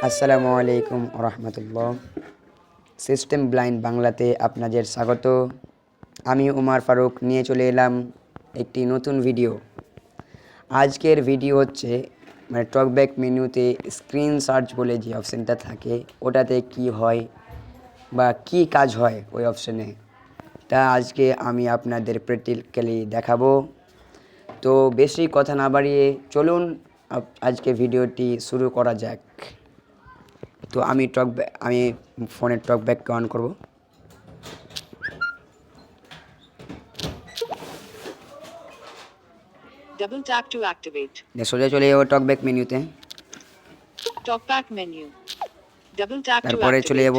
আসসালামু আলাইকুম রহমতুল্লাহ। System blind বাংলাতে আপনাদের স্বাগত। আমি উমার ফারুক নিয়ে চলে এলাম একটি নতুন ভিডিও। আজকের ভিডিও হচ্ছে টকব্যাক মেনুতে স্ক্রিন সার্চ বলে যে অপশানটা থাকে ওটাতে কি হয় বা কি কাজ হয় ওই অপশানে, তা আজকে আমি আপনাদের প্র্যাকটিক্যালি দেখাবো। তো বেশি কথা না বাড়িয়ে চলুন আজকে ভিডিওটি শুরু করা যাক। তো আমি ফোনের টকব্যাককে অন করব। Double tap to activate. সোজা চলে যাবো টকব্যাক মেনুতে। Talkback menu. Double tap to তারপরে চলে activate. যাব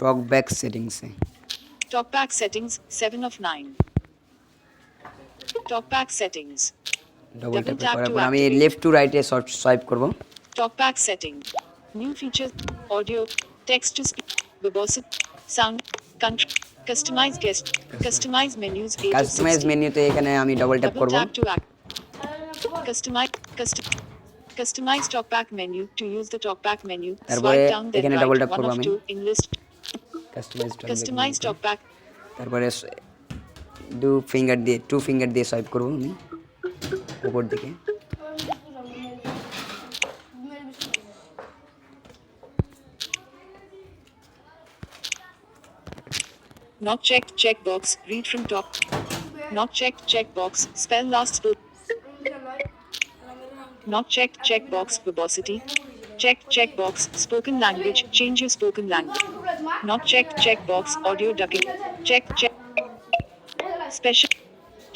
টকব্যাক সেটিংসে। Talkback settings 7 of 9. Talkback settings. Double Double tap tap করার to পর আমি activate. লেফট টু রাইটে সোয়াইপ করব। Talkback setting. New features. Audio. Text to speech. Verbosity. Sound. Country. Customize guest. Customize menus 8 of customise 16. মেনুতে এখানে আমি double tap Double করব। tap to act. Customize talkback menu. To use the talkback menu, তারপরে swipe down then এখানে right double tap 1 করব of আমি 2 in list. Customise Customize talkback. তারপরে two finger দিয়ে সোয়াইপ করব আমি উপর দিকে। Not checked checkbox. Read from top. Not checked checkbox. Spell last spell. Not checked checkbox. Verbosity. Checked checkbox. Spoken language. Change your spoken language. Not checked checkbox. Audio ducking. Check. Special.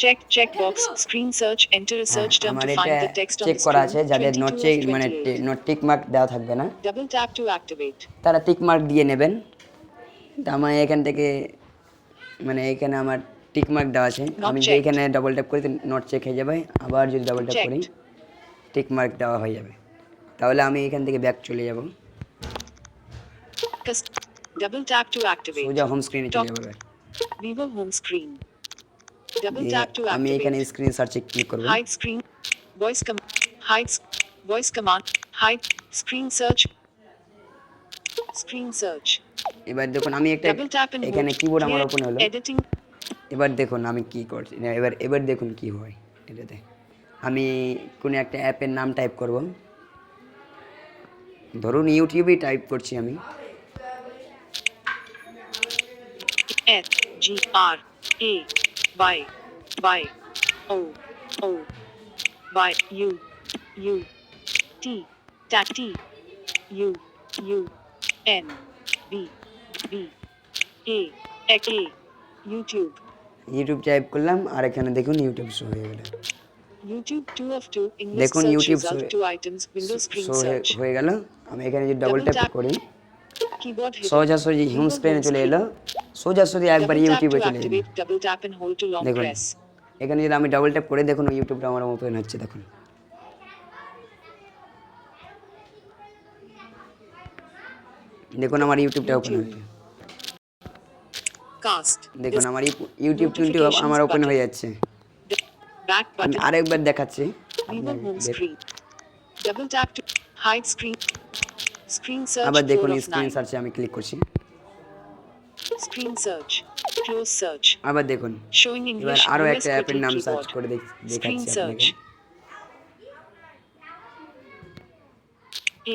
Checked checkbox. Screen search. Enter a search term আমার to এটা find the text on check the করা screen. আছে, যাদের 22 of 28. Not tick mark দেওয়া থাকবে না Double tap to activate. তারা tick mark দিয়ে নেবেন। তা আমার এখান থেকে এখানে আমার টিক মার্ক দেওয়া আছে। আমি যদি এখানে ডবল ট্যাপ করি নট চেক হয়ে যাবে, আবার যদি ডবল ট্যাপ করি টিক মার্ক দেওয়া হয়ে যাবে। তাহলে আমি এখান থেকে ব্যাক চলে যাব, Double tap to activate. সোজা হোম স্ক্রিনে চলে যাব। Vivo home screen. Double tap to আমি এখানে activate. স্ক্রিন সার্চে ক্লিক করব। Hide screen. Voice command. Hide. Screen search. Screen search. এবার দেখুন আমি একটা Double tap and এখানে hold. কিবোর্ড আমার Clear. ওপেন হলো। Editing. এবার দেখুন আমি কি করছি না, এবার দেখুন কি হয় এটাতে। আমি কোনো একটা অ্যাপের নাম টাইপ করব, ধরুন ইউটিউবেই টাইপ করছি আমি। F G R A Y Y O O Y U U T T U U N B B A YouTube. YouTube type করলাম আর এখানে দেখুন ইউটিউব শো হয়ে গেল। YouTube 2 of 2 English দেখুন search YouTube result 2 items window screen show search. হয়ে গেল। আমি এখানে যদি ডবল Double ট্যাপ tap. করি Keyboard hidden. সোজাসুজি হোম Vivo স্ক্রিনে home চলে screen. এলো, সোজাসুজি একবার Double tap ইউটিউবে to চলে এলো। activate. Double tap and hold to long দেখুন press. এখানে যদি আমি ডবল ট্যাপ করে দেখুন ইউটিউবটা আমার ওপেন হচ্ছে। দেখুন দেখুন আমার ইউটিউবটা ওপেন হয়েছে। Cast. দেখুন আমার ইউটিউব কিন্তু আমার ওপেন হয়ে যাচ্ছে। Back আমি button. আরেকবার দেখাচ্ছি। Vivo home screen. Double tap to hide screen. Screen search আবার 4 দেখুন of স্ক্রিন 9. সার্চে আমি ক্লিক করছি। Screen search. Close search. আবার দেখুন Showing এবার English আরো US একটা অ্যাপের quickly নাম সার্চ keyboard. করে Screen দেখাচ্ছি search. আপনাকে।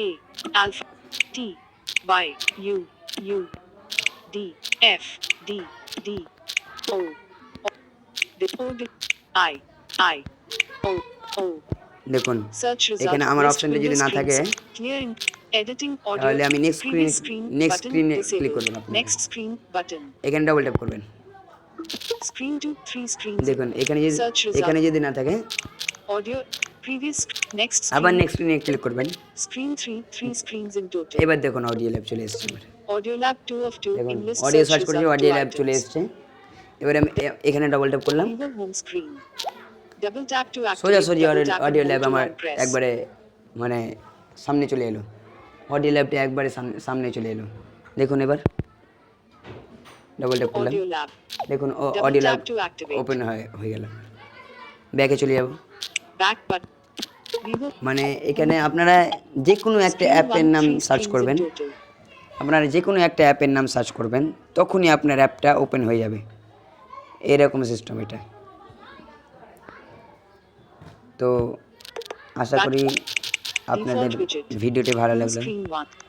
A Alpha T Y U U D F D D O O I I O O. দেখুন Search result. এখানে আমার list অপশনটা যদি window না থাকে screens. Clear editing audio. তাহলে আমি Previous screen নেক্সট button স্ক্রিনে ক্লিক disabled. করবেন। আপনি Next screen button. এখানে ডবল ট্যাপ করবেন। Screen 2 3 screens. দেখুন Search result. এখানে যদি না থাকে Audio. Previous. Next আবার screen. নেক্সট স্ক্রিনে ক্লিক করবেন। Screen 3 screens in total. এবার দেখুন অডিও ল্যাব চলে এসেছে। Audio lab 2 of 2 দেখুন English অডিও search সার্চ করেছি, result অডিও 2 ল্যাব চলে items. এসেছে। এবারে আমি এখানে ডবল ট্যাপ করলাম, Vivo home screen. Double tap to activate. সোজাসুজি Double tap and audio hold lab to আমার long press. একবারে সামনে চলে এলো। অডিও ল্যাবটা একবারে সামনে চলে এলো। দেখুন এবার ডবল ট্যাপ করলাম, Audio lab. দেখুন Double audio lab tap to activate. Open হয়ে গেল। ব্যাকে চলে যাব। Back button. Vivo মানে এখানে আপনারা যে কোনো একটা screen অ্যাপের 1 নাম 3 সার্চ screens in করবেন, total. আপনারা যে কোনো একটা অ্যাপের নাম সার্চ করবেন, তখনই আপনার অ্যাপটা ওপেন হয়ে যাবে। এরকম সিস্টেম এটা। তো আশা করি আপনাদের Default widget. ভিডিওটি ভালো Home লাগলো। screen 1.